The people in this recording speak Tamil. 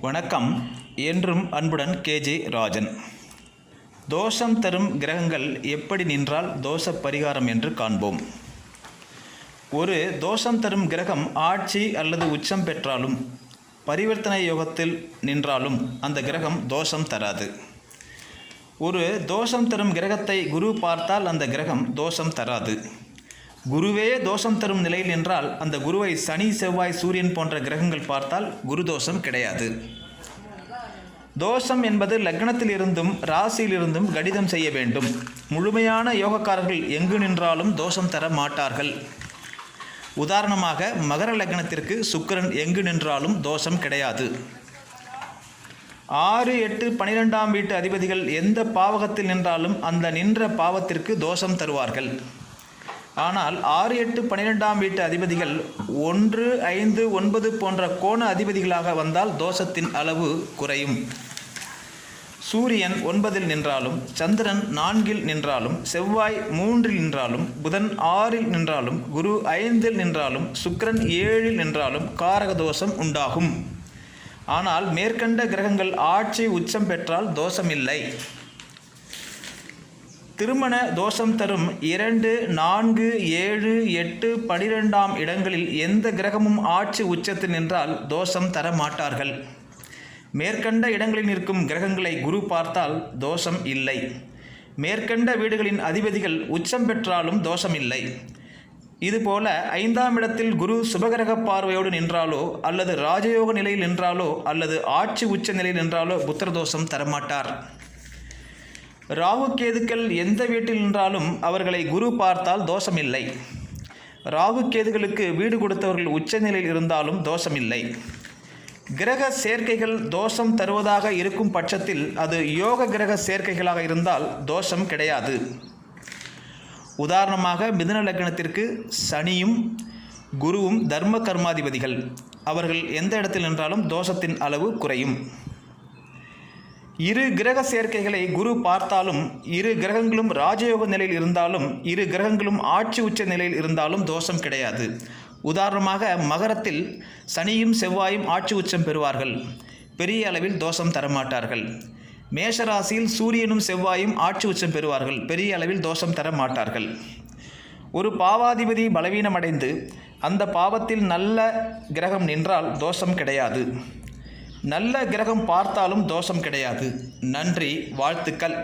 வணக்கம். என்றும் அன்புடன் கேஜே ராஜன். தோஷம் தரும் கிரகங்கள் எப்படி நின்றால் தோஷ பரிகாரம் என்று காண்போம். ஒரு தோஷம் தரும் கிரகம் ஆட்சி அல்லது உச்சம் பெற்றாலும் பரிவர்த்தனை யோகத்தில் நின்றாலும் அந்த கிரகம் தோஷம் தராது. ஒரு தோஷம் தரும் கிரகத்தை குரு பார்த்தால் அந்த கிரகம் தோஷம் தராது. குருவே தோஷம் தரும் நிலையில் நின்றால் அந்த குருவை சனி, செவ்வாய், சூரியன் போன்ற கிரகங்கள் பார்த்தால் குரு தோஷம் கிடையாது. தோஷம் என்பது லக்னத்தில் இருந்தும் ராசியிலிருந்தும் கடிதம் செய்ய வேண்டும். முழுமையான யோகக்காரர்கள் எங்கு நின்றாலும் தோஷம் தர மாட்டார்கள். உதாரணமாக மகர லக்னத்திற்கு சுக்கிரன் எங்கு நின்றாலும் தோஷம் கிடையாது. 6, 8, 12ஆம் வீட்டு அதிபதிகள் எந்த பாவகத்தில் நின்றாலும் அந்த நின்ற பாவத்திற்கு தோஷம் தருவார்கள். ஆனால் 6, 8, 12ஆம் வீட்டு அதிபதிகள் 1, 5, 9 போன்ற கோண அதிபதிகளாக வந்தால் தோஷத்தின் அளவு குறையும். சூரியன் 9இல் நின்றாலும், சந்திரன் 4இல் நின்றாலும், செவ்வாய் 3இல் நின்றாலும், புதன் 6இல் நின்றாலும், குரு 5இல் நின்றாலும், சுக்கிரன் 7இல் நின்றாலும் காரக தோஷம் உண்டாகும். ஆனால் மேற்கண்ட கிரகங்கள் ஆட்சி உச்சம் பெற்றால் தோஷமில்லை. திருமண தோஷம் தரும் 2, 4, 7, 8, 12ஆம் இடங்களில் எந்த கிரகமும் ஆட்சி உச்சத்தில் நின்றால் தோஷம் தர மாட்டார்கள். மேற்கண்ட இடங்களில் நிற்கும் கிரகங்களை குரு பார்த்தால் தோஷம் இல்லை. மேற்கண்ட வீடுகளின் அதிபதிகள் உச்சம் பெற்றாலும் தோஷம் இல்லை. இதுபோல 5ஆம் இடத்தில் குரு சுபகிரக பார்வையோடு நின்றாலோ அல்லது ராஜயோக நிலையில் நின்றாலோ அல்லது ஆட்சி உச்ச நிலையில் நின்றாலோ புத்திர தோஷம் தரமாட்டார். ராகு கேதுக்கள் எந்த வீட்டில் நின்றாலும் அவர்களை குரு பார்த்தால் தோஷமில்லை. ராகு கேதுகளுக்கு வீடு கொடுத்தவர்கள் உச்சநிலையில் இருந்தாலும் தோஷமில்லை. கிரக சேர்க்கைகள் தோஷம் தருவதாக இருக்கும் பட்சத்தில் அது யோக கிரக சேர்க்கைகளாக இருந்தால் தோஷம் கிடையாது. உதாரணமாக மிதுன லக்னத்திற்கு சனியும் குருவும் தர்ம கர்மாதிபதிகள். அவர்கள் எந்த இடத்தில் நின்றாலும் தோஷத்தின் அளவு குறையும். இரு கிரக சேர்க்கைகளை குரு பார்த்தாலும், இரு கிரகங்களும் ராஜயோக நிலையில் இருந்தாலும், இரு கிரகங்களும் ஆட்சி உச்ச நிலையில் இருந்தாலும் தோஷம் கிடையாது. உதாரணமாக மகரத்தில் சனியும் செவ்வாயும் ஆட்சி உச்சம் பெறுவார்கள், பெரிய அளவில் தோஷம் தரமாட்டார்கள். மேஷராசியில் சூரியனும் செவ்வாயும் ஆட்சி உச்சம் பெறுவார்கள், பெரிய அளவில் தோஷம் தர மாட்டார்கள். ஒரு பாவாதிபதி பலவீனமடைந்து அந்த பாவத்தில் நல்ல கிரகம் நின்றால் தோஷம் கிடையாது. நல்ல கிரகம் பார்த்தாலும் தோஷம் கிடையாது. நன்றி, வாழ்த்துக்கள்.